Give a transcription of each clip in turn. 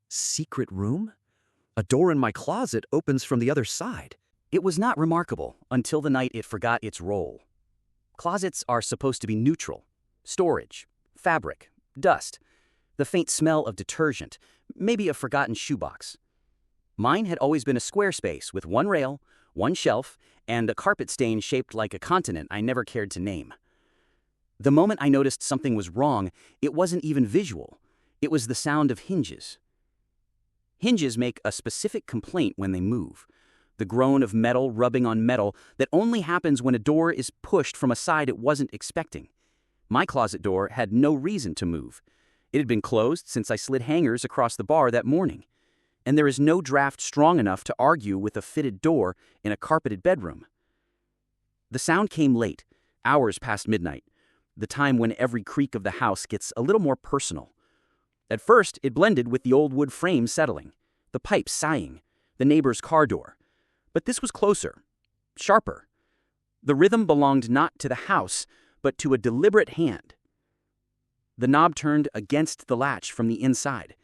Secret room? A door in my closet opens from the other side. It was not remarkable until the night it forgot its role. Closets are supposed to be neutral. Storage, fabric, dust, the faint smell of detergent, maybe a forgotten shoebox. Mine had always been a square space with one rail, one shelf, and a carpet stain shaped like a continent I never cared to name. The moment I noticed something was wrong, it wasn't even visual. It was the sound of hinges. Hinges make a specific complaint when they move. The groan of metal rubbing on metal that only happens when a door is pushed from a side it wasn't expecting. My closet door had no reason to move. It had been closed since I slid hangers across the bar that morning. And there is no draft strong enough to argue with a fitted door in a carpeted bedroom. The sound came late, hours past midnight, the time when every creak of the house gets a little more personal. At first, it blended with the old wood frame settling, the pipes sighing, the neighbor's car door. But this was closer, sharper. The rhythm belonged not to the house, but to a deliberate hand. The knob turned against the latch from the inside.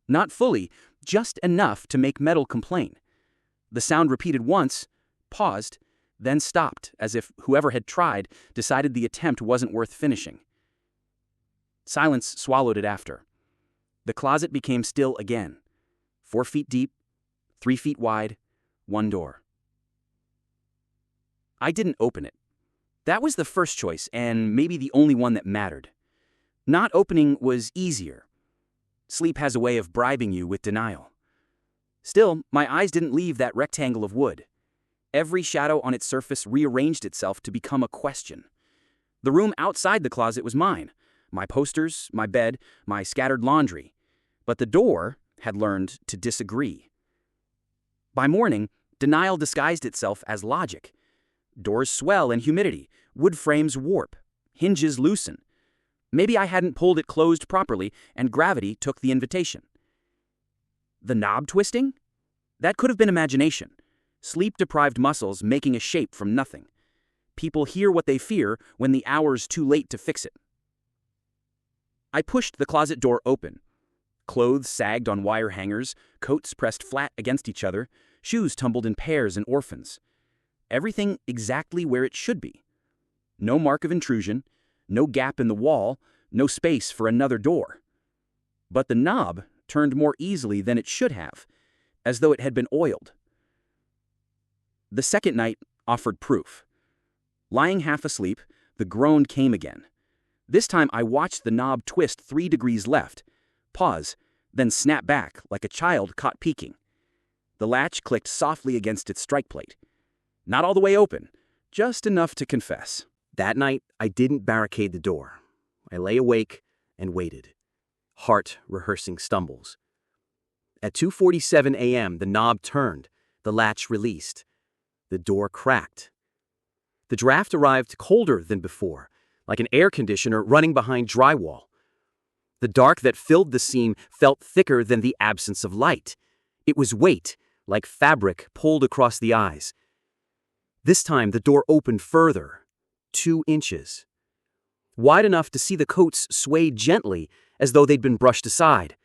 Not fully, just enough to make metal complain. The sound repeated once, paused, then stopped, as if whoever had tried decided the attempt wasn't worth finishing. Silence swallowed it after. The closet became still again. 4 feet deep, 3 feet wide, one door. I didn't open it. That was the first choice, and maybe the only one that mattered. Not opening was easier. Sleep has a way of bribing you with denial. Still, my eyes didn't leave that rectangle of wood. Every shadow on its surface rearranged itself to become a question. The room outside the closet was mine. My posters, my bed, my scattered laundry. But the door had learned to disagree. By morning, denial disguised itself as logic. Doors swell in humidity, wood frames warp, hinges loosen. Maybe I hadn't pulled it closed properly and gravity took the invitation. The knob twisting? That could have been imagination. Sleep-deprived muscles making a shape from nothing. People hear what they fear when the hour's too late to fix it. I pushed the closet door open. Clothes sagged on wire hangers, coats pressed flat against each other, shoes tumbled in pairs and orphans. Everything exactly where it should be. No mark of intrusion, no gap in the wall, no space for another door. But the knob turned more easily than it should have, as though it had been oiled. The second night offered proof. Lying half asleep, the groan came again. This time I watched the knob twist 3 degrees left, pause, then snap back like a child caught peeking. The latch clicked softly against its strike plate. Not all the way open, just enough to confess. That night, I didn't barricade the door. I lay awake and waited, heart rehearsing stumbles. At 2:47 a.m., the knob turned, the latch released. The door cracked. The draft arrived colder than before, like an air conditioner running behind drywall. The dark that filled the seam felt thicker than the absence of light. It was weight, like fabric pulled across the eyes. This time the door opened further, 2 inches. Wide enough to see the coats sway gently as though they'd been brushed aside.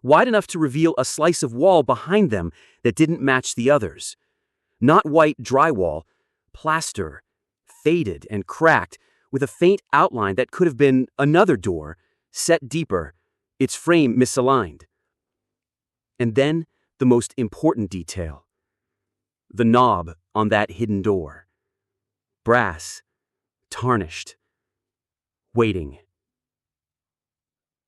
Wide enough to reveal a slice of wall behind them that didn't match the others. Not white drywall, plaster, faded and cracked, with a faint outline that could have been another door, set deeper, its frame misaligned. And then the most important detail. The knob on that hidden door. Brass, tarnished, waiting.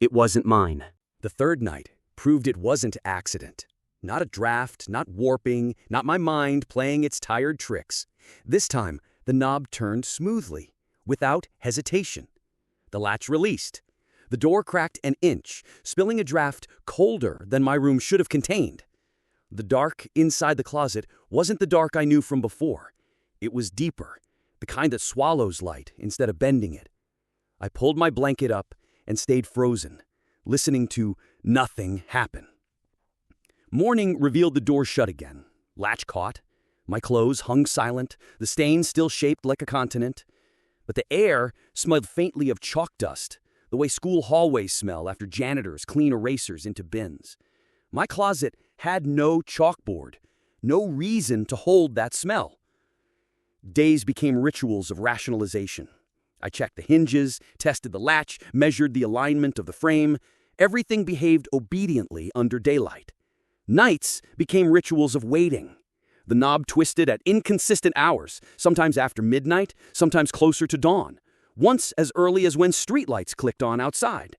It wasn't mine. The third night proved it wasn't accident. Not a draft, not warping, not my mind playing its tired tricks. This time, the knob turned smoothly, without hesitation. The latch released. The door cracked an inch, spilling a draft colder than my room should have contained. The dark inside the closet wasn't the dark I knew from before. It was deeper, the kind that swallows light instead of bending it. I pulled my blanket up and stayed frozen, listening to nothing happen. Morning revealed the door shut again, latch caught. My clothes hung silent, the stain still shaped like a continent. But the air smelled faintly of chalk dust, the way school hallways smell after janitors clean erasers into bins. My closet had no chalkboard, no reason to hold that smell. Days became rituals of rationalization. I checked the hinges, tested the latch, measured the alignment of the frame. Everything behaved obediently under daylight. Nights became rituals of waiting. The knob twisted at inconsistent hours, sometimes after midnight, sometimes closer to dawn, once as early as when streetlights clicked on outside.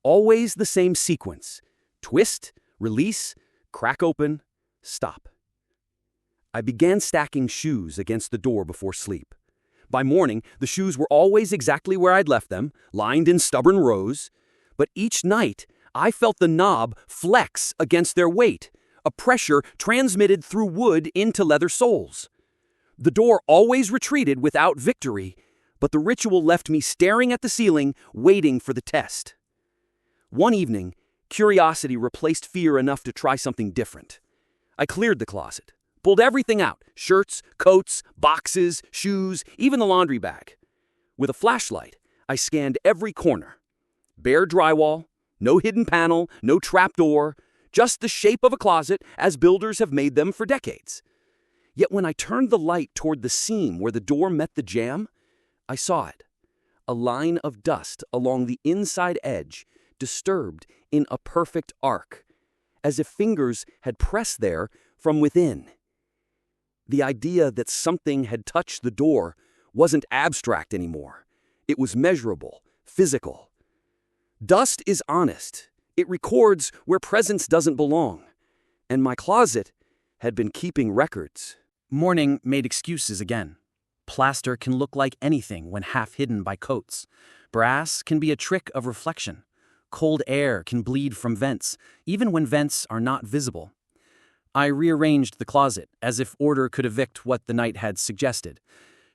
Always the same sequence: twist, release, crack open, stop. I began stacking shoes against the door before sleep. By morning, the shoes were always exactly where I'd left them, lined in stubborn rows. But each night, I felt the knob flex against their weight, a pressure transmitted through wood into leather soles. The door always retreated without victory, but the ritual left me staring at the ceiling, waiting for the test. One evening, curiosity replaced fear enough to try something different. I cleared the closet, pulled everything out: shirts, coats, boxes, shoes, even the laundry bag. With a flashlight, I scanned every corner. Bare drywall, no hidden panel, no trapdoor, just the shape of a closet as builders have made them for decades. Yet when I turned the light toward the seam where the door met the jamb, I saw it. A line of dust along the inside edge, disturbed in a perfect arc, as if fingers had pressed there from within. The idea that something had touched the door wasn't abstract anymore. It was measurable, physical. Dust is honest. It records where presence doesn't belong. And my closet had been keeping records. Morning made excuses again. Plaster can look like anything when half hidden by coats. Brass can be a trick of reflection. Cold air can bleed from vents, even when vents are not visible. I rearranged the closet, as if order could evict what the night had suggested.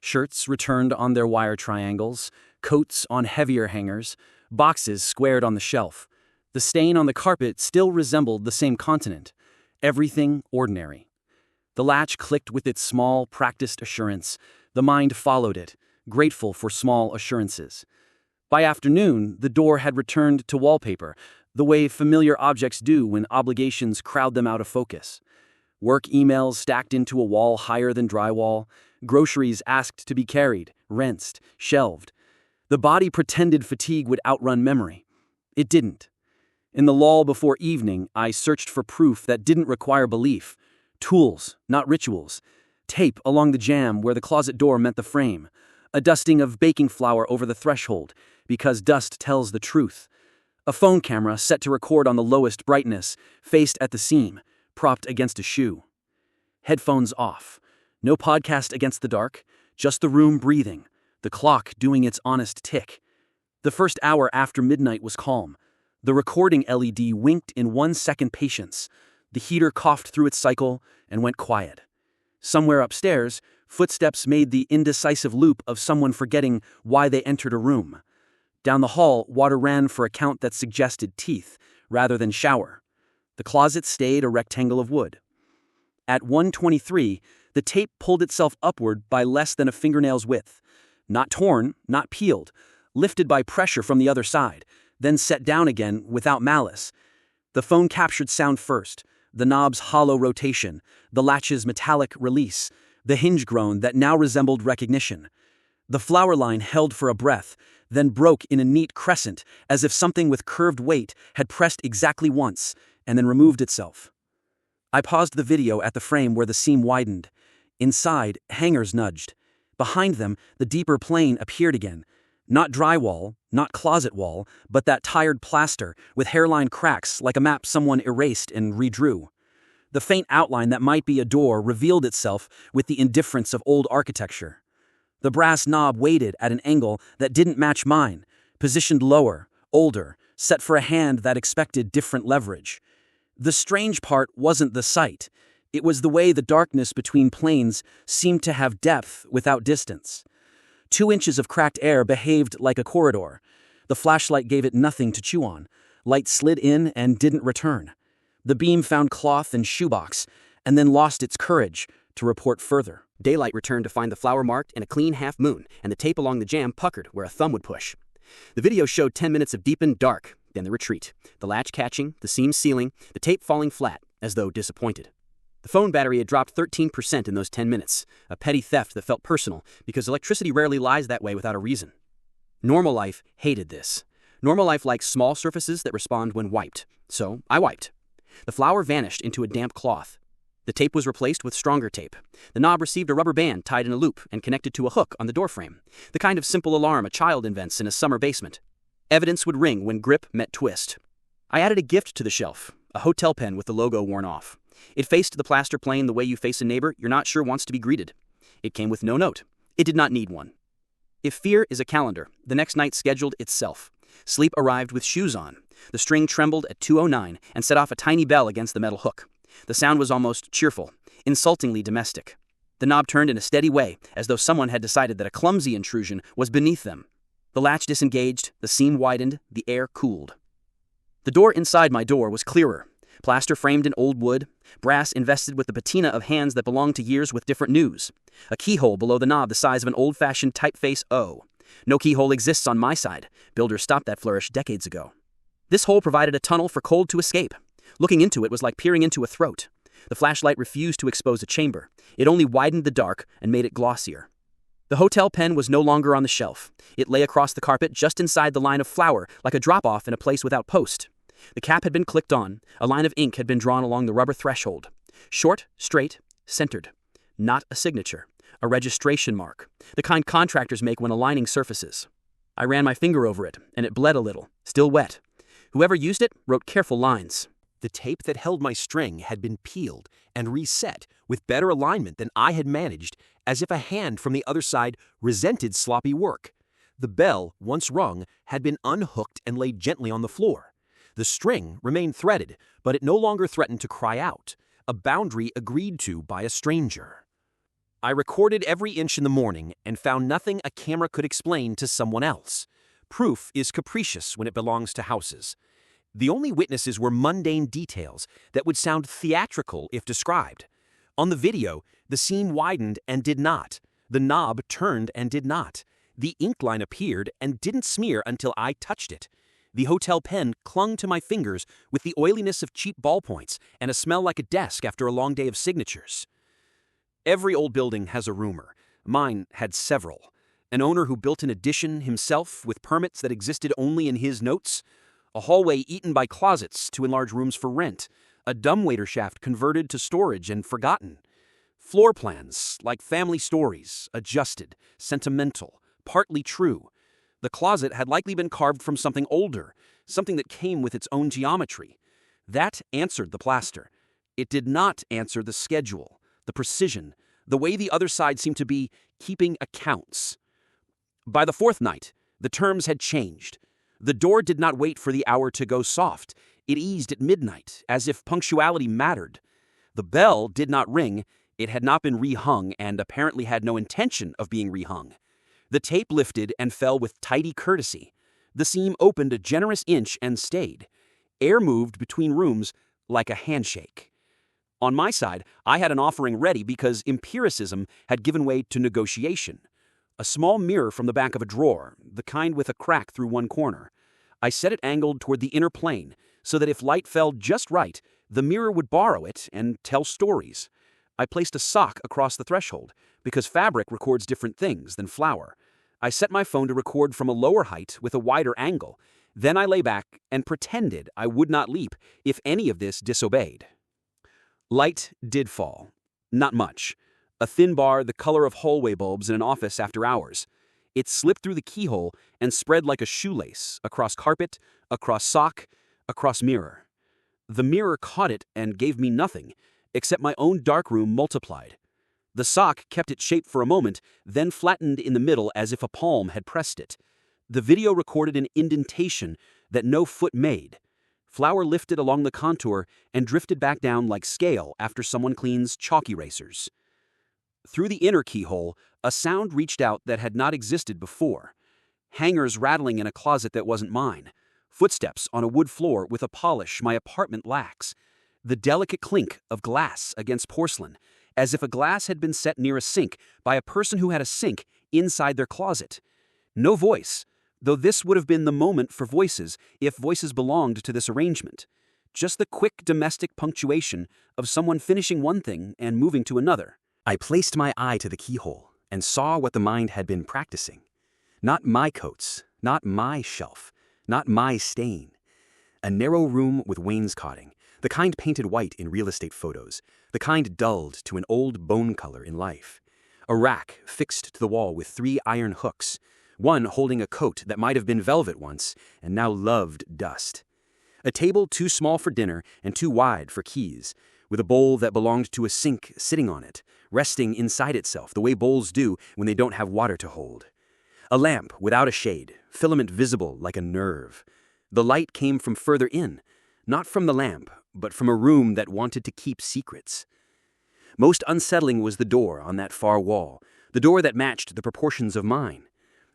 Shirts returned on their wire triangles, coats on heavier hangers, boxes squared on the shelf. The stain on the carpet still resembled the same continent. Everything ordinary. The latch clicked with its small, practiced assurance. The mind followed it, grateful for small assurances. By afternoon, the door had returned to wallpaper, the way familiar objects do when obligations crowd them out of focus. Work emails stacked into a wall higher than drywall, groceries asked to be carried, rinsed, shelved. The body pretended fatigue would outrun memory. It didn't. In the lull before evening, I searched for proof that didn't require belief. Tools, not rituals. Tape along the jamb where the closet door met the frame. A dusting of baking flour over the threshold, because dust tells the truth. A phone camera set to record on the lowest brightness, faced at the seam, propped against a shoe. Headphones off. No podcast against the dark, just the room breathing, the clock doing its honest tick. The first hour after midnight was calm. The recording LED winked in 1 second patience. The heater coughed through its cycle and went quiet. Somewhere upstairs, footsteps made the indecisive loop of someone forgetting why they entered a room. Down the hall, water ran for a count that suggested teeth, rather than shower. The closet stayed a rectangle of wood. At 1:23, the tape pulled itself upward by less than a fingernail's width. Not torn, not peeled, lifted by pressure from the other side, then set down again without malice. The phone captured sound first, the knob's hollow rotation, the latch's metallic release, the hinge groan that now resembled recognition. The flower line held for a breath, then broke in a neat crescent, as if something with curved weight had pressed exactly once, and then removed itself. I paused the video at the frame where the seam widened. Inside, hangers nudged. Behind them, the deeper plane appeared again. Not drywall, not closet wall, but that tired plaster with hairline cracks like a map someone erased and redrew. The faint outline that might be a door revealed itself with the indifference of old architecture. The brass knob waited at an angle that didn't match mine, positioned lower, older, set for a hand that expected different leverage. The strange part wasn't the sight. It was the way the darkness between planes seemed to have depth without distance. 2 inches of cracked air behaved like a corridor. The flashlight gave it nothing to chew on. Light slid in and didn't return. The beam found cloth and shoebox, and then lost its courage to report further. Daylight returned to find the flower marked in a clean half-moon, and the tape along the jamb puckered where a thumb would push. The video showed 10 minutes of deepened dark, Then the retreat, the latch catching, the seam sealing, the tape falling flat, as though disappointed. The phone battery had dropped 13% in those 10 minutes, a petty theft that felt personal, because electricity rarely lies that way without a reason. Normal life hated this. Normal life likes small surfaces that respond when wiped, so I wiped. The flour vanished into a damp cloth. The tape was replaced with stronger tape. The knob received a rubber band tied in a loop and connected to a hook on the doorframe, the kind of simple alarm a child invents in a summer basement. Evidence would ring when grip met twist. I added a gift to the shelf, a hotel pen with the logo worn off. It faced the plaster plane the way you face a neighbor you're not sure wants to be greeted. It came with no note. It did not need one. If fear is a calendar, the next night scheduled itself. Sleep arrived with shoes on. The string trembled at 2:09 and set off a tiny bell against the metal hook. The sound was almost cheerful, insultingly domestic. The knob turned in a steady way, as though someone had decided that a clumsy intrusion was beneath them. The latch disengaged, the seam widened, the air cooled. The door inside my door was clearer. Plaster framed in old wood, brass invested with the patina of hands that belonged to years with different news. A keyhole below the knob the size of an old-fashioned typeface O. No keyhole exists on my side. Builders stopped that flourish decades ago. This hole provided a tunnel for cold to escape. Looking into it was like peering into a throat. The flashlight refused to expose a chamber. It only widened the dark and made it glossier. The hotel pen was no longer on the shelf. It lay across the carpet just inside the line of flour, like a drop-off in a place without post. The cap had been clicked on. A line of ink had been drawn along the rubber threshold. Short, straight, centered. Not a signature. A registration mark. The kind contractors make when aligning surfaces. I ran my finger over it, and it bled a little, still wet. Whoever used it wrote careful lines. The tape that held my string had been peeled and reset with better alignment than I had managed, as if a hand from the other side resented sloppy work. The bell, once rung, had been unhooked and laid gently on the floor. The string remained threaded, but it no longer threatened to cry out, a boundary agreed to by a stranger. I recorded every inch in the morning and found nothing a camera could explain to someone else. Proof is capricious when it belongs to houses. The only witnesses were mundane details that would sound theatrical if described. On the video, the seam widened and did not. The knob turned and did not. The ink line appeared and didn't smear until I touched it. The hotel pen clung to my fingers with the oiliness of cheap ballpoints and a smell like a desk after a long day of signatures. Every old building has a rumor. Mine had several. An owner who built an addition himself with permits that existed only in his notes. A hallway eaten by closets to enlarge rooms for rent. A dumbwaiter shaft converted to storage and forgotten. Floor plans, like family stories, adjusted, sentimental, partly true. The closet had likely been carved from something older, something that came with its own geometry. That answered the plaster. It did not answer the schedule, the precision, the way the other side seemed to be keeping accounts. By the fourth night, the terms had changed. The door did not wait for the hour to go soft. It eased at midnight, as if punctuality mattered. The bell did not ring. It had not been rehung and apparently had no intention of being rehung. The tape lifted and fell with tidy courtesy. The seam opened a generous inch and stayed. Air moved between rooms like a handshake. On my side, I had an offering ready because empiricism had given way to negotiation. A small mirror from the back of a drawer, the kind with a crack through one corner. I set it angled toward the inner plane, so that if light fell just right, the mirror would borrow it and tell stories. I placed a sock across the threshold, because fabric records different things than flour. I set my phone to record from a lower height with a wider angle. Then I lay back and pretended I would not leap if any of this disobeyed. Light did fall. Not much. A thin bar the color of hallway bulbs in an office after hours. It slipped through the keyhole and spread like a shoelace, across carpet, across sock, across mirror. The mirror caught it and gave me nothing, except my own darkroom multiplied. The sock kept its shape for a moment, then flattened in the middle as if a palm had pressed it. The video recorded an indentation that no foot made. Flour lifted along the contour and drifted back down like scale after someone cleans chalk erasers. Through the inner keyhole, a sound reached out that had not existed before. Hangers rattling in a closet that wasn't mine. Footsteps on a wood floor with a polish my apartment lacks. The delicate clink of glass against porcelain, as if a glass had been set near a sink by a person who had a sink inside their closet. No voice, though this would have been the moment for voices if voices belonged to this arrangement. Just the quick domestic punctuation of someone finishing one thing and moving to another. I placed my eye to the keyhole and saw what the mind had been practicing. Not my coats, not my shelf, not my stain. A narrow room with wainscoting, the kind painted white in real estate photos, the kind dulled to an old bone color in life. A rack fixed to the wall with 3 iron hooks, one holding a coat that might have been velvet once and now loved dust. A table too small for dinner and too wide for keys, with a bowl that belonged to a sink sitting on it, resting inside itself the way bowls do when they don't have water to hold. A lamp without a shade, filament visible like a nerve. The light came from further in, not from the lamp, but from a room that wanted to keep secrets. Most unsettling was the door on that far wall, the door that matched the proportions of mine.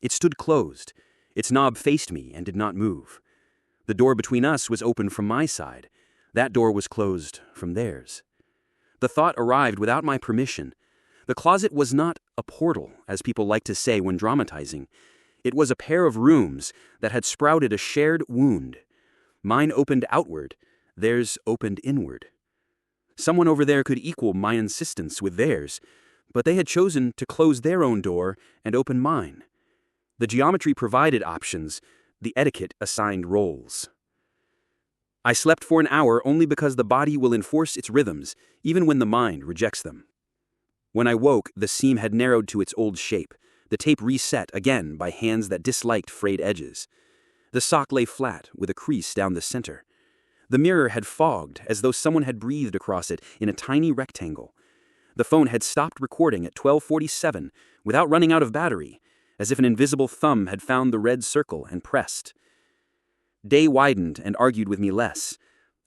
It stood closed. Its knob faced me and did not move. The door between us was open from my side. That door was closed from theirs. The thought arrived without my permission. The closet was not a portal, as people like to say when dramatizing. It was a pair of rooms that had sprouted a shared wound. Mine opened outward, theirs opened inward. Someone over there could equal my insistence with theirs, but they had chosen to close their own door and open mine. The geometry provided options, the etiquette assigned roles. I slept for an hour only because the body will enforce its rhythms, even when the mind rejects them. When I woke, the seam had narrowed to its old shape, the tape reset again by hands that disliked frayed edges. The sock lay flat, with a crease down the center. The mirror had fogged, as though someone had breathed across it in a tiny rectangle. The phone had stopped recording at 12:47, without running out of battery, as if an invisible thumb had found the red circle and pressed. Day widened and argued with me less.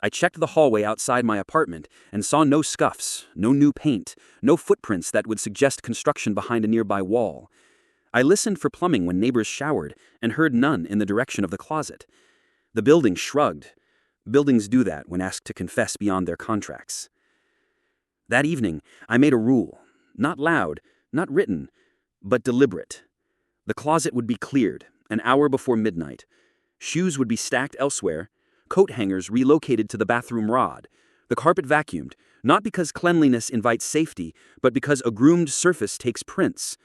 I checked the hallway outside my apartment and saw no scuffs, no new paint, no footprints that would suggest construction behind a nearby wall. I listened for plumbing when neighbors showered and heard none in the direction of the closet. The building shrugged. Buildings do that when asked to confess beyond their contracts. That evening, I made a rule, not loud, not written, but deliberate. The closet would be cleared, an hour before midnight. Shoes would be stacked elsewhere, coat hangers relocated to the bathroom rod, the carpet vacuumed, not because cleanliness invites safety, but because a groomed surface takes prints.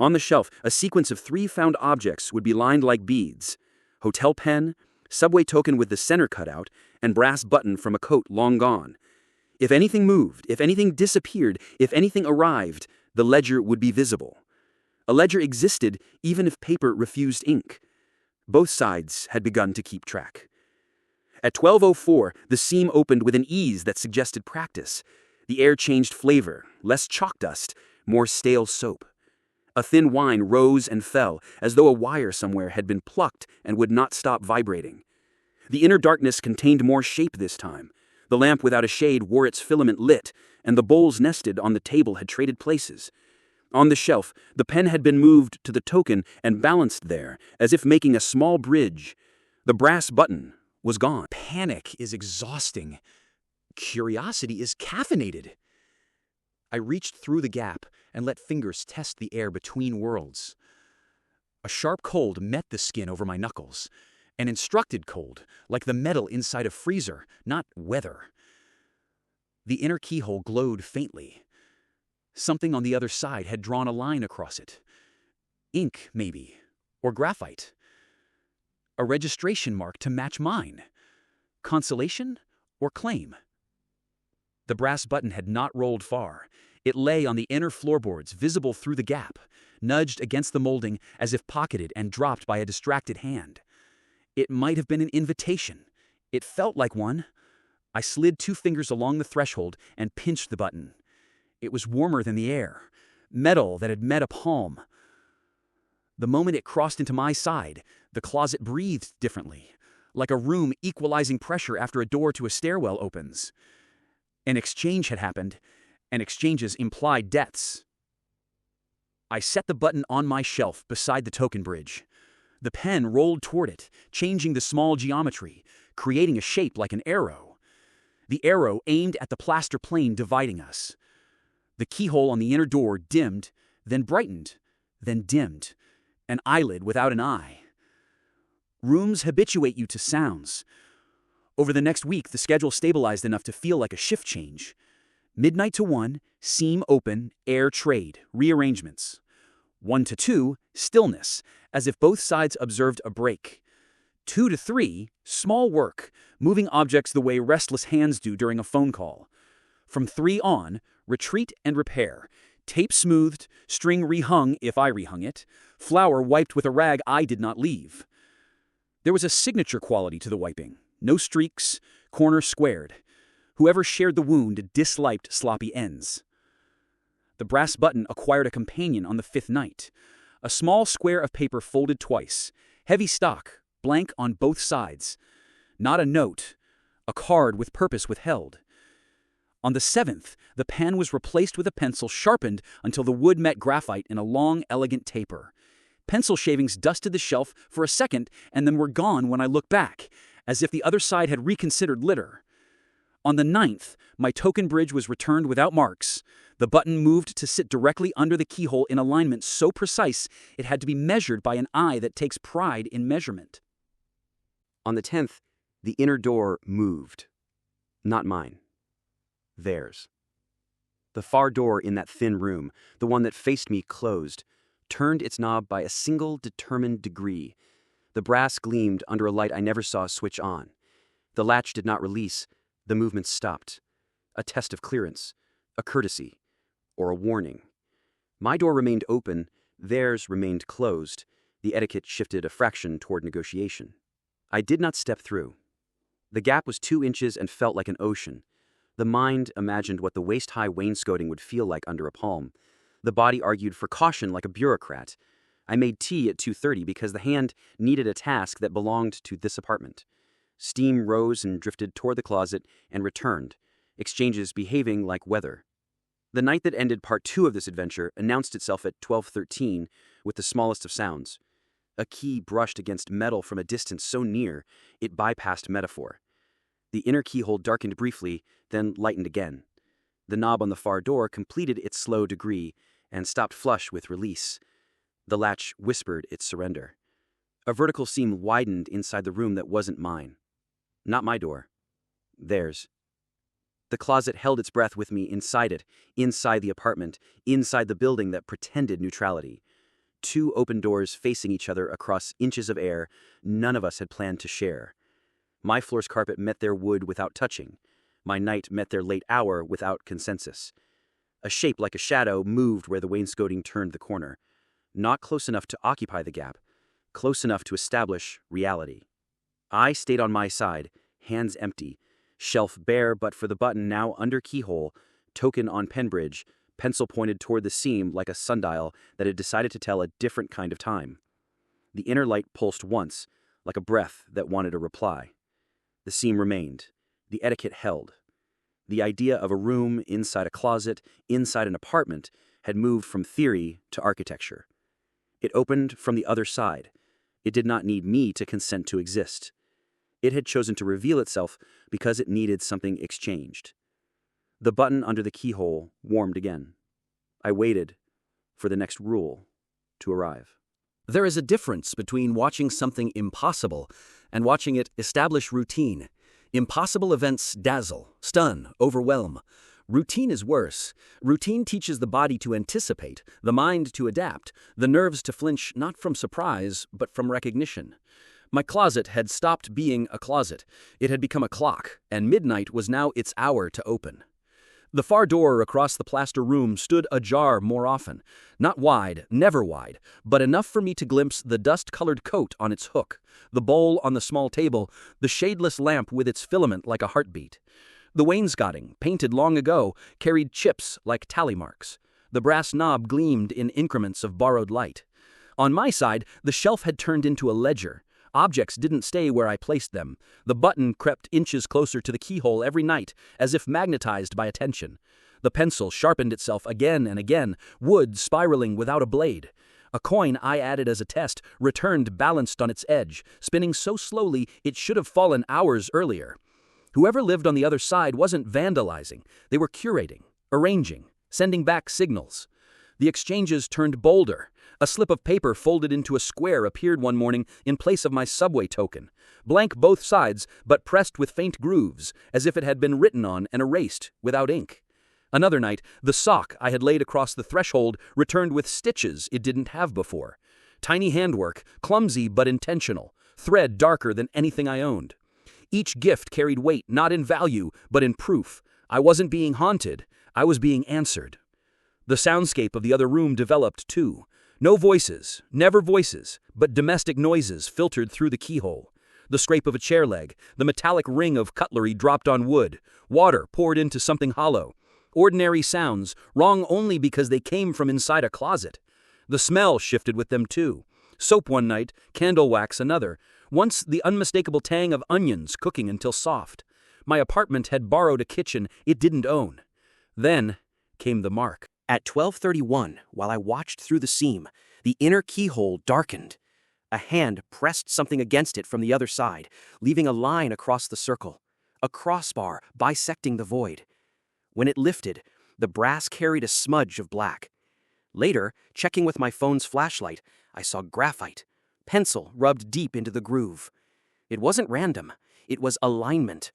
On the shelf, a sequence of 3 found objects would be lined like beads: hotel pen, subway token with the center cut out, and brass button from a coat long gone. If anything moved, if anything disappeared, if anything arrived, the ledger would be visible. A ledger existed even if paper refused ink. Both sides had begun to keep track. At 12:04, the seam opened with an ease that suggested practice. The air changed flavor, less chalk dust, more stale soap. A thin whine rose and fell, as though a wire somewhere had been plucked and would not stop vibrating. The inner darkness contained more shape this time. The lamp without a shade wore its filament lit, and the bowls nested on the table had traded places. On the shelf, the pen had been moved to the token and balanced there, as if making a small bridge. The brass button was gone. Panic is exhausting. Curiosity is caffeinated. I reached through the gap and let fingers test the air between worlds. A sharp cold met the skin over my knuckles. An instructed cold, like the metal inside a freezer, not weather. The inner keyhole glowed faintly. Something on the other side had drawn a line across it. Ink, maybe, or graphite. A registration mark to match mine. Consolation or claim? The brass button had not rolled far. It lay on the inner floorboards, visible through the gap, nudged against the molding as if pocketed and dropped by a distracted hand. It might have been an invitation. It felt like one. I slid 2 fingers along the threshold and pinched the button. It was warmer than the air, metal that had met a palm. The moment it crossed into my side, the closet breathed differently, like a room equalizing pressure after a door to a stairwell opens. An exchange had happened, and exchanges implied debts. I set the button on my shelf beside the token bridge. The pen rolled toward it, changing the small geometry, creating a shape like an arrow. The arrow aimed at the plaster plane dividing us. The keyhole on the inner door dimmed, then brightened, then dimmed. An eyelid without an eye. Rooms habituate you to sounds. Over the next week, the schedule stabilized enough to feel like a shift change. Midnight to 1, seam open, air trade, rearrangements. 1 to 2, stillness, as if both sides observed a break. 2 to 3, small work, moving objects the way restless hands do during a phone call. From 3 on, retreat and repair. Tape smoothed, string rehung if I rehung it, flour wiped with a rag I did not leave. There was a signature quality to the wiping. No streaks, corner squared. Whoever shared the wound disliked sloppy ends. The brass button acquired a companion on the 5th night. A small square of paper folded twice. Heavy stock, blank on both sides. Not a note, a card with purpose withheld. On the 7th, the pen was replaced with a pencil sharpened until the wood met graphite in a long, elegant taper. Pencil shavings dusted the shelf for a second and then were gone when I looked back, as if the other side had reconsidered litter. On the 9th, my token bridge was returned without marks. The button moved to sit directly under the keyhole in alignment so precise it had to be measured by an eye that takes pride in measurement. On the 10th, the inner door moved. Not mine. Theirs. The far door in that thin room, the one that faced me closed, turned its knob by a single determined degree. The brass gleamed under a light I never saw switch on. The latch did not release. The movement stopped. A test of clearance, a courtesy, or a warning. My door remained open, theirs remained closed. The etiquette shifted a fraction toward negotiation. I did not step through. The gap was 2 inches and felt like an ocean. The mind imagined what the waist-high wainscoting would feel like under a palm. The body argued for caution like a bureaucrat. I made tea at 2:30 because the hand needed a task that belonged to this apartment. Steam rose and drifted toward the closet and returned, exchanges behaving like weather. The night that ended part 2 of this adventure announced itself at 12:13 with the smallest of sounds. A key brushed against metal from a distance so near it bypassed metaphor. The inner keyhole darkened briefly, then lightened again. The knob on the far door completed its slow degree and stopped flush with release. The latch whispered its surrender. A vertical seam widened inside the room that wasn't mine. Not my door. Theirs. The closet held its breath with me inside it, inside the apartment, inside the building that pretended neutrality. 2 open doors facing each other across inches of air none of us had planned to share. My floor's carpet met their wood without touching. My night met their late hour without consensus. A shape like a shadow moved where the wainscoting turned the corner. Not close enough to occupy the gap, close enough to establish reality. I stayed on my side, hands empty, shelf bare but for the button now under keyhole, token on pen bridge, pencil pointed toward the seam like a sundial that had decided to tell a different kind of time. The inner light pulsed once, like a breath that wanted a reply. The seam remained. The etiquette held. The idea of a room inside a closet, inside an apartment, had moved from theory to architecture. It opened from the other side. It did not need me to consent to exist. It had chosen to reveal itself because it needed something exchanged. The button under the keyhole warmed again. I waited for the next rule to arrive. There is a difference between watching something impossible and watching it establish routine. Impossible events dazzle, stun, overwhelm. Routine is worse. Routine teaches the body to anticipate, the mind to adapt, the nerves to flinch not from surprise, but from recognition. My closet had stopped being a closet. It had become a clock, and midnight was now its hour to open. The far door across the plaster room stood ajar more often. Not wide, never wide, but enough for me to glimpse the dust-colored coat on its hook, the bowl on the small table, the shadeless lamp with its filament like a heartbeat. The wainscoting, painted long ago, carried chips like tally marks. The brass knob gleamed in increments of borrowed light. On my side, the shelf had turned into a ledger. Objects didn't stay where I placed them. The button crept inches closer to the keyhole every night, as if magnetized by attention. The pencil sharpened itself again and again, wood spiraling without a blade. A coin I added as a test returned balanced on its edge, spinning so slowly it should have fallen hours earlier. Whoever lived on the other side wasn't vandalizing. They were curating, arranging, sending back signals. The exchanges turned bolder. A slip of paper folded into a square appeared one morning in place of my subway token, blank both sides but pressed with faint grooves, as if it had been written on and erased without ink. Another night, the sock I had laid across the threshold returned with stitches it didn't have before. Tiny handwork, clumsy but intentional, thread darker than anything I owned. Each gift carried weight not in value, but in proof. I wasn't being haunted, I was being answered. The soundscape of the other room developed too. No voices, never voices, but domestic noises filtered through the keyhole. The scrape of a chair leg, the metallic ring of cutlery dropped on wood, water poured into something hollow. Ordinary sounds, wrong only because they came from inside a closet. The smell shifted with them too. Soap one night, candle wax another. Once the unmistakable tang of onions cooking until soft. My apartment had borrowed a kitchen it didn't own. Then came the mark. At 12:31, while I watched through the seam, the inner keyhole darkened. A hand pressed something against it from the other side, leaving a line across the circle. A crossbar bisecting the void. When it lifted, the brass carried a smudge of black. Later, checking with my phone's flashlight, I saw graphite, pencil rubbed deep into the groove. It wasn't random, it was alignment.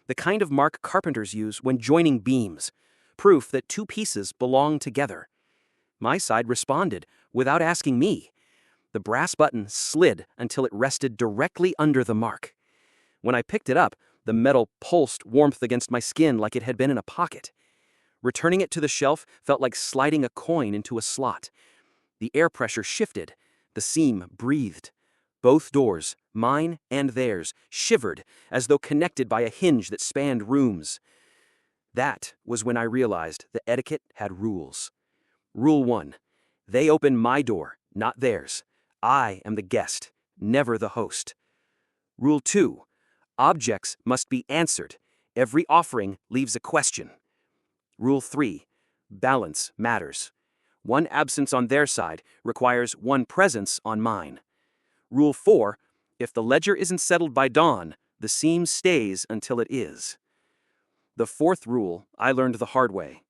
The kind of mark carpenters use when joining beams. Proof that two pieces belong together. My side responded, without asking me. The brass button slid until it rested directly under the mark. When I picked it up, the metal pulsed warmth against my skin like it had been in a pocket. Returning it to the shelf felt like sliding a coin into a slot. The air pressure shifted. The seam breathed. Both doors, mine and theirs, shivered as though connected by a hinge that spanned rooms. That was when I realized the etiquette had rules. Rule 1. They open my door, not theirs. I am the guest, never the host. Rule 2. Objects must be answered. Every offering leaves a question. Rule 3. Balance matters. One absence on their side requires one presence on mine. Rule 4. If the ledger isn't settled by dawn, the seam stays until it is. The fourth rule I learned the hard way.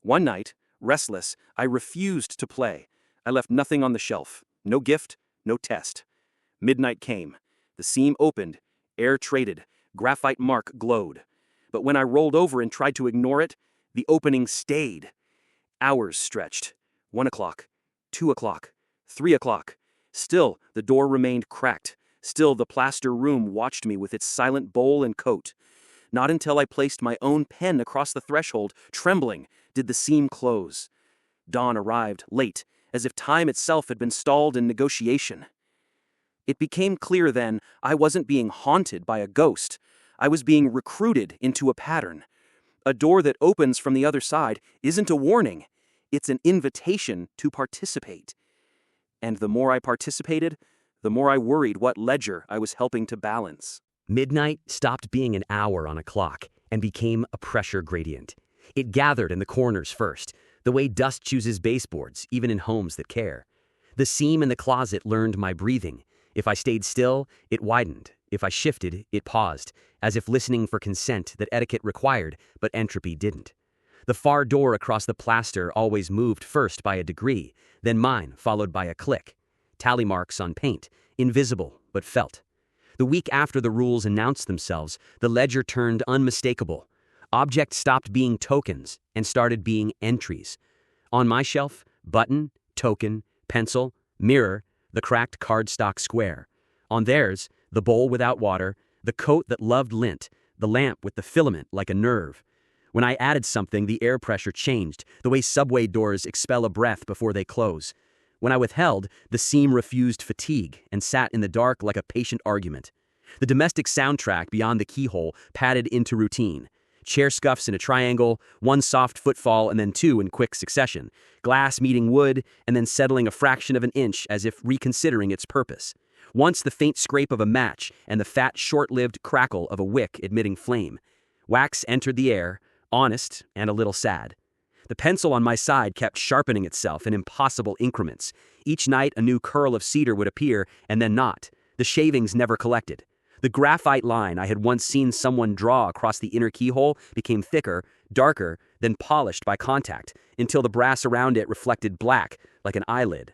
One night, restless, I refused to play. I left nothing on the shelf. No gift, no test. Midnight came. The seam opened. Air traded. Graphite mark glowed. But when I rolled over and tried to ignore it, the opening stayed. Hours stretched. 1 o'clock, 2 o'clock, 3 o'clock. Still, the door remained cracked. Still, the plaster room watched me with its silent bowl and coat. Not until I placed my own pen across the threshold, trembling, did the seam close. Dawn arrived, late, as if time itself had been stalled in negotiation. It became clear then I wasn't being haunted by a ghost. I was being recruited into a pattern. A door that opens from the other side isn't a warning. It's an invitation to participate. And the more I participated, the more I worried what ledger I was helping to balance. Midnight stopped being an hour on a clock and became a pressure gradient. It gathered in the corners first, the way dust chooses baseboards, even in homes that care. The seam in the closet learned my breathing. If I stayed still, it widened. If I shifted, it paused, as if listening for consent that etiquette required, but entropy didn't. The far door across the plaster always moved first by a degree, then mine followed by a click. Tally marks on paint, invisible but felt. The week after the rules announced themselves, the ledger turned unmistakable. Objects stopped being tokens and started being entries. On my shelf, button, token, pencil, mirror, the cracked cardstock square. On theirs, the bowl without water, the coat that loved lint, the lamp with the filament like a nerve. When I added something, the air pressure changed, the way subway doors expel a breath before they close. When I withheld, the seam refused fatigue and sat in the dark like a patient argument. The domestic soundtrack beyond the keyhole padded into routine. Chair scuffs in a triangle, one soft footfall and then two in quick succession. Glass meeting wood and then settling a fraction of an inch as if reconsidering its purpose. Once the faint scrape of a match and the fat, short-lived crackle of a wick admitting flame. Wax entered the air, honest and a little sad. The pencil on my side kept sharpening itself in impossible increments. Each night a new curl of cedar would appear and then not. The shavings never collected. The graphite line I had once seen someone draw across the inner keyhole became thicker, darker, then polished by contact, until the brass around it reflected black like an eyelid.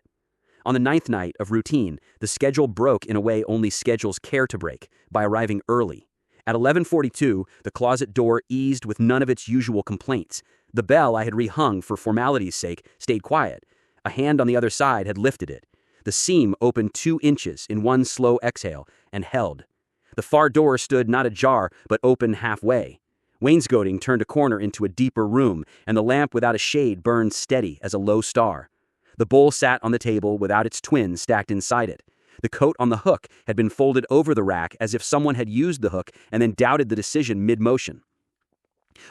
On the 9th night of routine, the schedule broke in a way only schedules care to break, by arriving early. At 11:42, the closet door eased with none of its usual complaints. The bell I had rehung for formality's sake stayed quiet. A hand on the other side had lifted it. The seam opened 2 inches in one slow exhale and held. The far door stood not ajar, but open halfway. Wainscoting turned a corner into a deeper room, and the lamp without a shade burned steady as a low star. The bowl sat on the table without its twin stacked inside it. The coat on the hook had been folded over the rack as if someone had used the hook and then doubted the decision mid-motion.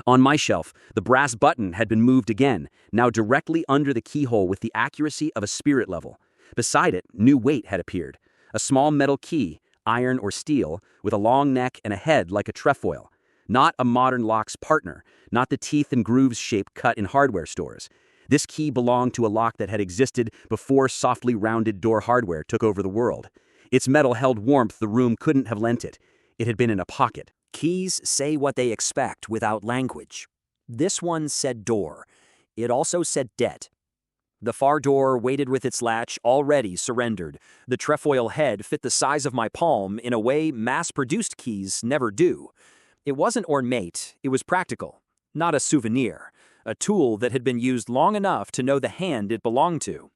On my shelf, the brass button had been moved again, now directly under the keyhole with the accuracy of a spirit level. Beside it, new weight had appeared. A small metal key, iron or steel, with a long neck and a head like a trefoil. Not a modern lock's partner, not the teeth and grooves shape cut in hardware stores. This key belonged to a lock that had existed before softly rounded door hardware took over the world. Its metal held warmth the room couldn't have lent it. It had been in a pocket. Keys say what they expect without language. This one said door. It also said debt. The far door waited with its latch already surrendered. The trefoil head fit the size of my palm in a way mass-produced keys never do. It wasn't ornate, it was practical, not a souvenir, a tool that had been used long enough to know the hand it belonged to.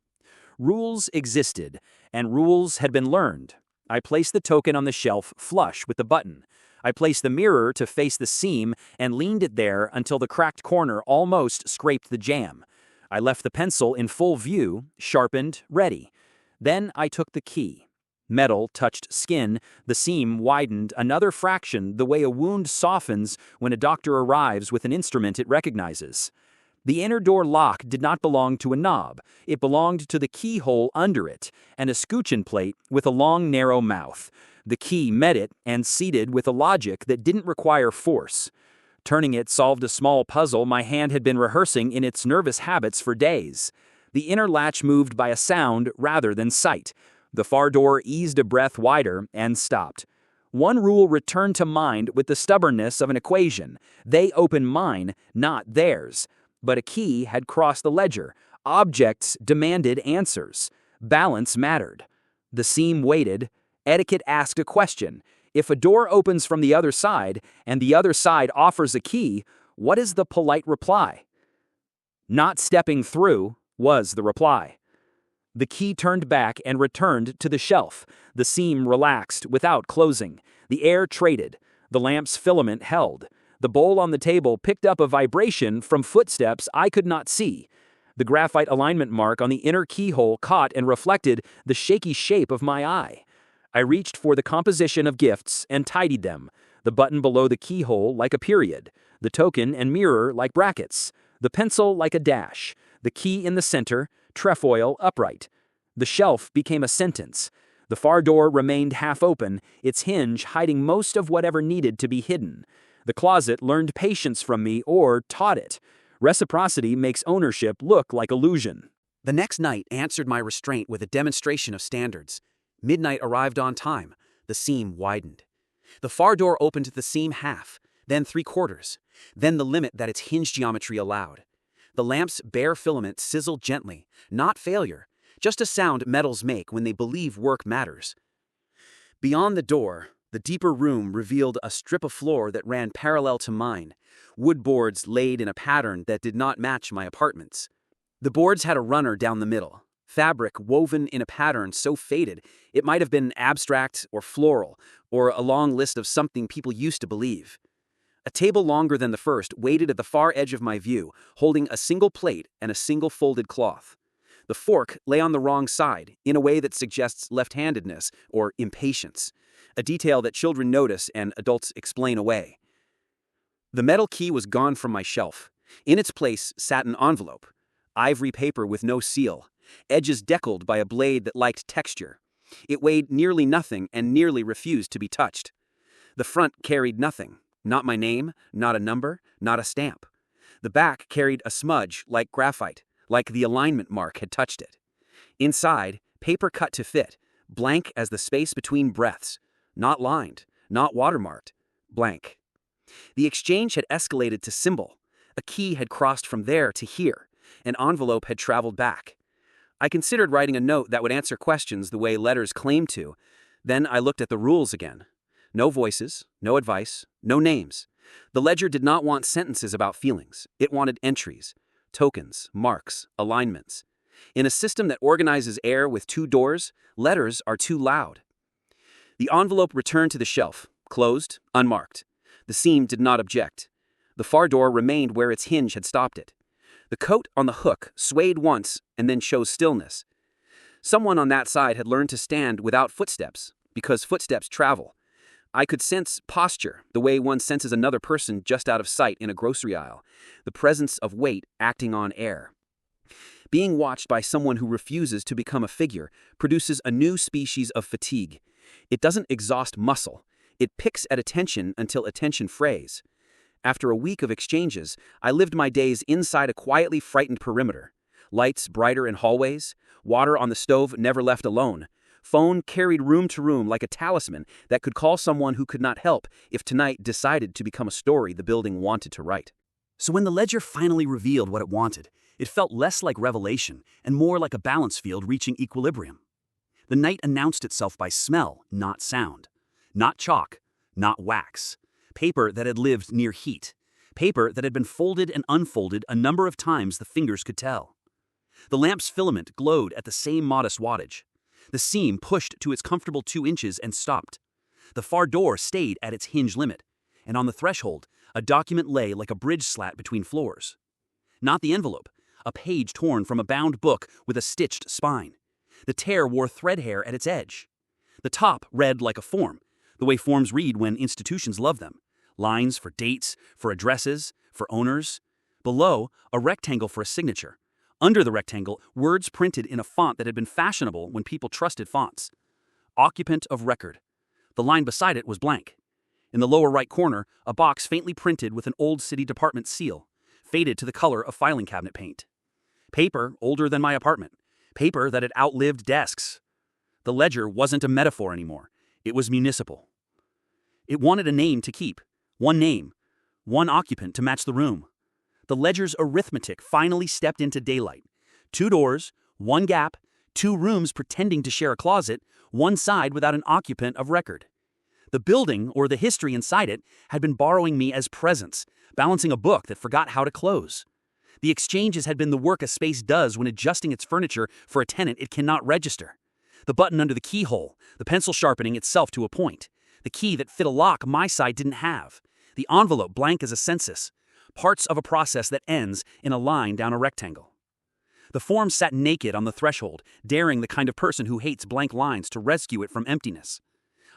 Rules existed, and rules had been learned. I placed the token on the shelf flush with the button. I placed the mirror to face the seam and leaned it there until the cracked corner almost scraped the jamb. I left the pencil in full view, sharpened, ready. Then I took the key. Metal touched skin, the seam widened another fraction the way a wound softens when a doctor arrives with an instrument it recognizes. The inner door lock did not belong to a knob. It belonged to the keyhole under it, and a scutcheon plate with a long, narrow mouth. The key met it and seated with a logic that didn't require force. Turning it solved a small puzzle my hand had been rehearsing in its nervous habits for days. The inner latch moved by a sound rather than sight. The far door eased a breath wider and stopped. One rule returned to mind with the stubbornness of an equation. They open mine, not theirs. But a key had crossed the ledger. Objects demanded answers. Balance mattered. The seam waited. Etiquette asked a question. If a door opens from the other side, and the other side offers a key, what is the polite reply? Not stepping through was the reply. The key turned back and returned to the shelf. The seam relaxed without closing. The air traded. The lamp's filament held. The bowl on the table picked up a vibration from footsteps I could not see. The graphite alignment mark on the inner keyhole caught and reflected the shaky shape of my eye. I reached for the composition of gifts and tidied them. The button below the keyhole like a period. The token and mirror like brackets. The pencil like a dash. The key in the center, trefoil upright. The shelf became a sentence. The far door remained half open, its hinge hiding most of whatever needed to be hidden. The closet learned patience from me or taught it. Reciprocity makes ownership look like illusion. The next night answered my restraint with a demonstration of standards. Midnight arrived on time. The seam widened. The far door opened the seam half, then 3/4, then the limit that its hinge geometry allowed. The lamp's bare filament sizzled gently, not failure, just a sound metals make when they believe work matters. Beyond the door, the deeper room revealed a strip of floor that ran parallel to mine, wood boards laid in a pattern that did not match my apartment's. The boards had a runner down the middle, fabric woven in a pattern so faded it might have been abstract or floral, or a long list of something people used to believe. A table longer than the first waited at the far edge of my view, holding a single plate and a single folded cloth. The fork lay on the wrong side, in a way that suggests left-handedness or impatience, a detail that children notice and adults explain away. The metal key was gone from my shelf. In its place sat an envelope, ivory paper with no seal, edges deckled by a blade that liked texture. It weighed nearly nothing and nearly refused to be touched. The front carried nothing. Not my name, not a number, not a stamp. The back carried a smudge like graphite, like the alignment mark had touched it. Inside, paper cut to fit, blank as the space between breaths, not lined, not watermarked, blank. The exchange had escalated to symbol. A key had crossed from there to here. An envelope had traveled back. I considered writing a note that would answer questions the way letters claim to. Then I looked at the rules again. No voices, no advice, no names. The ledger did not want sentences about feelings. It wanted entries, tokens, marks, alignments. In a system that organizes air with 2 doors, letters are too loud. The envelope returned to the shelf, closed, unmarked. The seam did not object. The far door remained where its hinge had stopped it. The coat on the hook swayed once and then chose stillness. Someone on that side had learned to stand without footsteps, because footsteps travel. I could sense posture, the way one senses another person just out of sight in a grocery aisle, the presence of weight acting on air. Being watched by someone who refuses to become a figure produces a new species of fatigue. It doesn't exhaust muscle. It picks at attention until attention frays. After a week of exchanges, I lived my days inside a quietly frightened perimeter. Lights brighter in hallways, water on the stove never left alone. Phone carried room to room like a talisman that could call someone who could not help if tonight decided to become a story the building wanted to write. So when the ledger finally revealed what it wanted, it felt less like revelation and more like a balance field reaching equilibrium. The night announced itself by smell, not sound. Not chalk, not wax. Paper that had lived near heat. Paper that had been folded and unfolded a number of times the fingers could tell. The lamp's filament glowed at the same modest wattage. The seam pushed to its comfortable 2 inches and stopped. The far door stayed at its hinge limit, and on the threshold, a document lay like a bridge slat between floors. Not the envelope, a page torn from a bound book with a stitched spine. The tear wore thread hair at its edge. The top read like a form, the way forms read when institutions love them. Lines for dates, for addresses, for owners. Below, a rectangle for a signature. Under the rectangle, words printed in a font that had been fashionable when people trusted fonts. Occupant of record. The line beside it was blank. In the lower right corner, a box faintly printed with an old city department seal, faded to the color of filing cabinet paint. Paper older than my apartment. Paper that had outlived desks. The ledger wasn't a metaphor anymore. It was municipal. It wanted a name to keep. One name. One occupant to match the room. The ledger's arithmetic finally stepped into daylight. 2 doors, 1 gap, 2 rooms pretending to share a closet, 1 side without an occupant of record. The building, or the history inside it, had been borrowing me as presents, balancing a book that forgot how to close. The exchanges had been the work a space does when adjusting its furniture for a tenant it cannot register. The button under the keyhole, the pencil sharpening itself to a point. The key that fit a lock my side didn't have. The envelope blank as a census. Parts of a process that ends in a line down a rectangle. The form sat naked on the threshold, daring the kind of person who hates blank lines to rescue it from emptiness.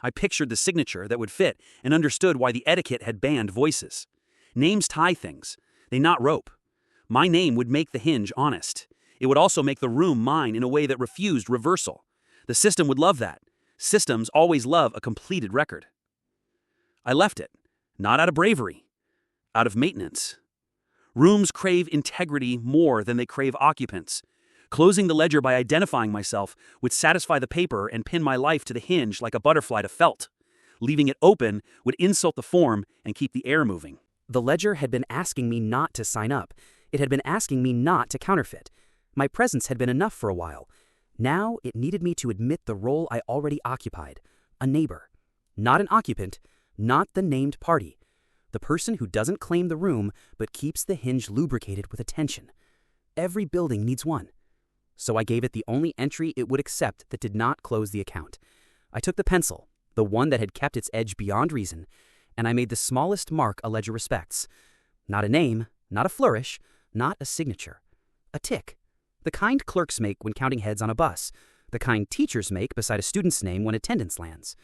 I pictured the signature that would fit and understood why the etiquette had banned voices. Names tie things. They knot rope. My name would make the hinge honest. It would also make the room mine in a way that refused reversal. The system would love that. Systems always love a completed record. I left it, not out of bravery, out of maintenance. Rooms crave integrity more than they crave occupants. Closing the ledger by identifying myself would satisfy the paper and pin my life to the hinge like a butterfly to felt. Leaving it open would insult the form and keep the air moving. The ledger had been asking me not to sign up. It had been asking me not to counterfeit. My presence had been enough for a while. Now it needed me to admit the role I already occupied, a neighbor. Not an occupant, not the named party. The person who doesn't claim the room but keeps the hinge lubricated with attention. Every building needs one. So I gave it the only entry it would accept that did not close the account. I took the pencil, the one that had kept its edge beyond reason, and I made the smallest mark a ledger respects. Not a name, not a flourish, not a signature. A tick. The kind clerks make when counting heads on a bus. The kind teachers make beside a student's name when attendance lands.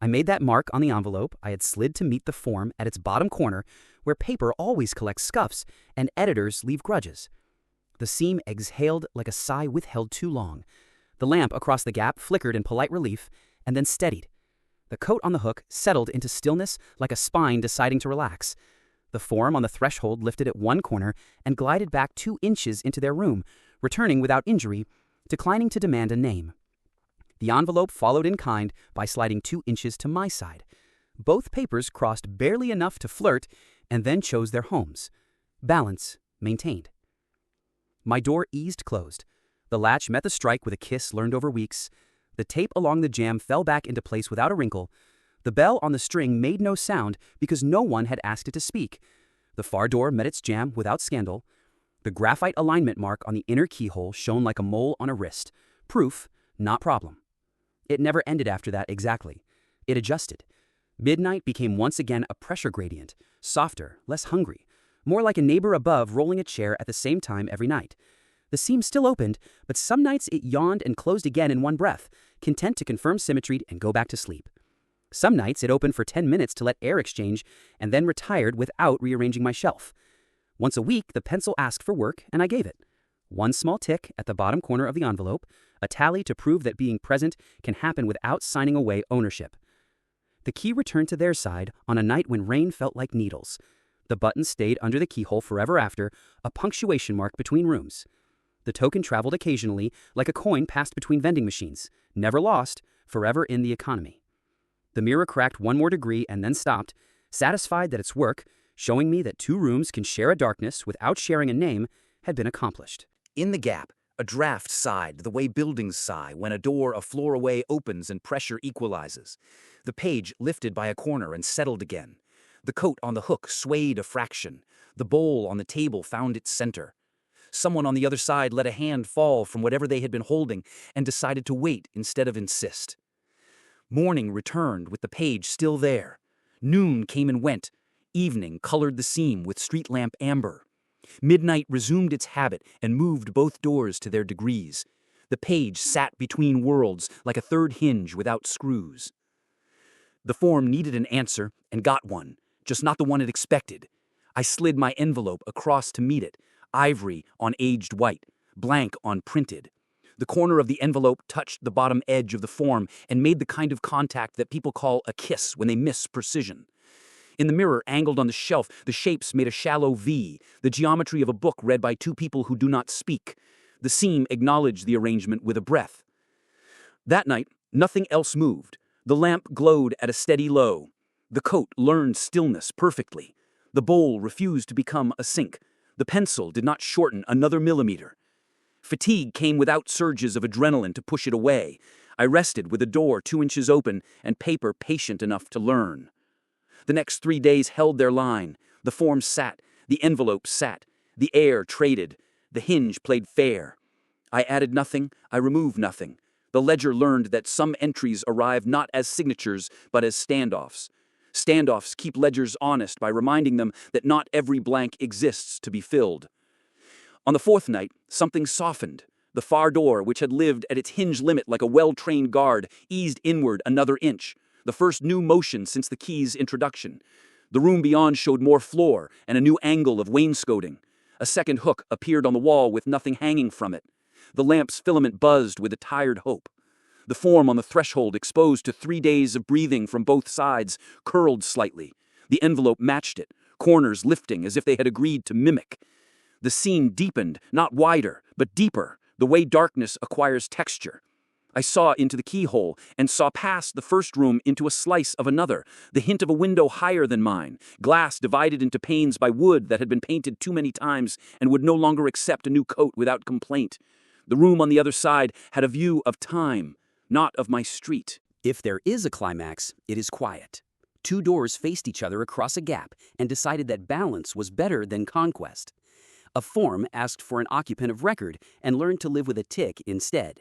I made that mark on the envelope I had slid to meet the form at its bottom corner, where paper always collects scuffs and editors leave grudges. The seam exhaled like a sigh withheld too long. The lamp across the gap flickered in polite relief and then steadied. The coat on the hook settled into stillness like a spine deciding to relax. The form on the threshold lifted at one corner and glided back 2 inches into their room, returning without injury, declining to demand a name. The envelope followed in kind by sliding 2 inches to my side. Both papers crossed barely enough to flirt and then chose their homes. Balance maintained. My door eased closed. The latch met the strike with a kiss learned over weeks. The tape along the jamb fell back into place without a wrinkle. The bell on the string made no sound because no one had asked it to speak. The far door met its jamb without scandal. The graphite alignment mark on the inner keyhole shone like a mole on a wrist. Proof, not problem. It never ended after that exactly. It adjusted. Midnight became once again a pressure gradient, softer, less hungry, more like a neighbor above rolling a chair at the same time every night. The seam still opened, but some nights it yawned and closed again in one breath, content to confirm symmetry and go back to sleep. Some nights it opened for 10 minutes to let air exchange and then retired without rearranging my shelf. Once a week, the pencil asked for work, and I gave it. One small tick at the bottom corner of the envelope, a tally to prove that being present can happen without signing away ownership. The key returned to their side on a night when rain felt like needles. The button stayed under the keyhole forever after, a punctuation mark between rooms. The token traveled occasionally, like a coin passed between vending machines, never lost, forever in the economy. The mirror cracked one more degree and then stopped, satisfied that its work, showing me that 2 rooms can share a darkness without sharing a name, had been accomplished. In the gap, a draft sighed the way buildings sigh when a door a floor away opens and pressure equalizes. The page lifted by a corner and settled again. The coat on the hook swayed a fraction. The bowl on the table found its center. Someone on the other side let a hand fall from whatever they had been holding and decided to wait instead of insist. Morning returned with the page still there. Noon came and went. Evening colored the seam with street lamp amber. Midnight resumed its habit and moved both doors to their degrees. The page sat between worlds like a third hinge without screws. The form needed an answer and got one, just not the one it expected. I slid my envelope across to meet it, ivory on aged white, blank on printed. The corner of the envelope touched the bottom edge of the form and made the kind of contact that people call a kiss when they miss precision. In the mirror angled on the shelf, the shapes made a shallow V, the geometry of a book read by 2 people who do not speak. The seam acknowledged the arrangement with a breath. That night, nothing else moved. The lamp glowed at a steady low. The coat learned stillness perfectly. The bowl refused to become a sink. The pencil did not shorten another millimeter. Fatigue came without surges of adrenaline to push it away. I rested with the door 2 inches open and paper patient enough to learn. The next 3 days held their line. The form sat. The envelope sat. The air traded. The hinge played fair. I added nothing. I removed nothing. The ledger learned that some entries arrive not as signatures, but as standoffs. Standoffs keep ledgers honest by reminding them that not every blank exists to be filled. On the 4th night, something softened. The far door, which had lived at its hinge limit like a well-trained guard, eased inward another inch. The first new motion since the key's introduction. The room beyond showed more floor and a new angle of wainscoting. A second hook appeared on the wall with nothing hanging from it. The lamp's filament buzzed with a tired hope. The form on the threshold, exposed to 3 days of breathing from both sides, curled slightly. The envelope matched it, corners lifting as if they had agreed to mimic. The seam deepened, not wider, but deeper, the way darkness acquires texture. I saw into the keyhole and saw past the first room into a slice of another, the hint of a window higher than mine, glass divided into panes by wood that had been painted too many times and would no longer accept a new coat without complaint. The room on the other side had a view of time, not of my street. If there is a climax, it is quiet. 2 doors faced each other across a gap and decided that balance was better than conquest. A form asked for an occupant of record and learned to live with a tick instead.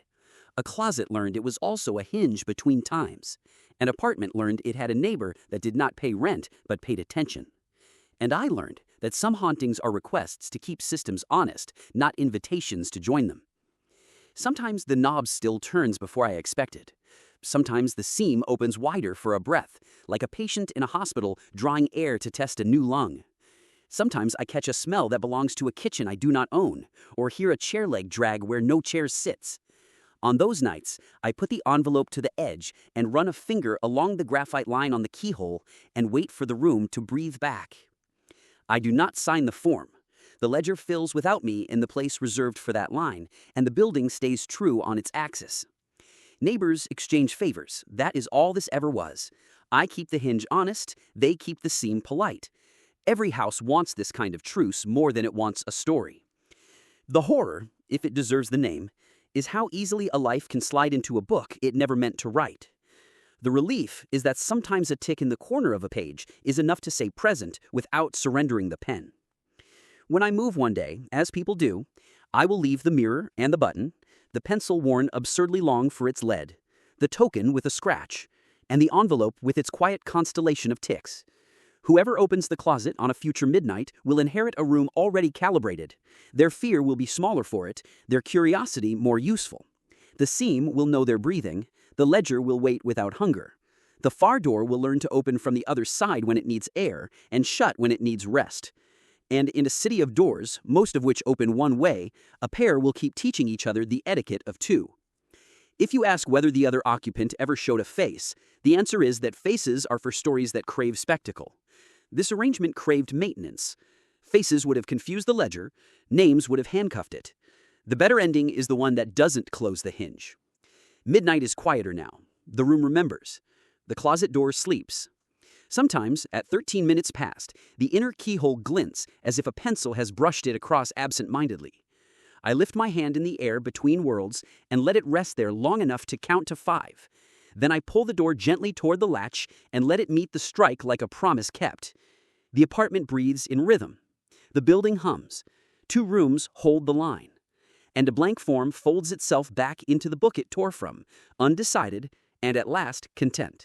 A closet learned it was also a hinge between times. An apartment learned it had a neighbor that did not pay rent but paid attention. And I learned that some hauntings are requests to keep systems honest, not invitations to join them. Sometimes the knob still turns before I expect it. Sometimes the seam opens wider for a breath, like a patient in a hospital drawing air to test a new lung. Sometimes I catch a smell that belongs to a kitchen I do not own, or hear a chair leg drag where no chair sits. On those nights, I put the envelope to the edge and run a finger along the graphite line on the keyhole and wait for the room to breathe back. I do not sign the form. The ledger fills without me in the place reserved for that line, and the building stays true on its axis. Neighbors exchange favors. That is all this ever was. I keep the hinge honest, they keep the seam polite. Every house wants this kind of truce more than it wants a story. The horror, if it deserves the name, is how easily a life can slide into a book it never meant to write. The relief is that sometimes a tick in the corner of a page is enough to say present without surrendering the pen. When I move one day, as people do, I will leave the mirror and the button, the pencil worn absurdly long for its lead, the token with a scratch, and the envelope with its quiet constellation of ticks. Whoever opens the closet on a future midnight will inherit a room already calibrated. Their fear will be smaller for it, their curiosity more useful. The seam will know their breathing, the ledger will wait without hunger. The far door will learn to open from the other side when it needs air and shut when it needs rest. And in a city of doors, most of which open one way, a pair will keep teaching each other the etiquette of two. If you ask whether the other occupant ever showed a face, the answer is that faces are for stories that crave spectacle. This arrangement craved maintenance. Faces would have confused the ledger, names would have handcuffed it. The better ending is the one that doesn't close the hinge. Midnight is quieter now. The room remembers. The closet door sleeps. Sometimes, at 13 minutes past, the inner keyhole glints as if a pencil has brushed it across absent-mindedly. I lift my hand in the air between worlds and let it rest there long enough to count to 5. Then I pull the door gently toward the latch and let it meet the strike like a promise kept. The apartment breathes in rhythm. The building hums. 2 rooms hold the line. And a blank form folds itself back into the book it tore from, undecided and at last content.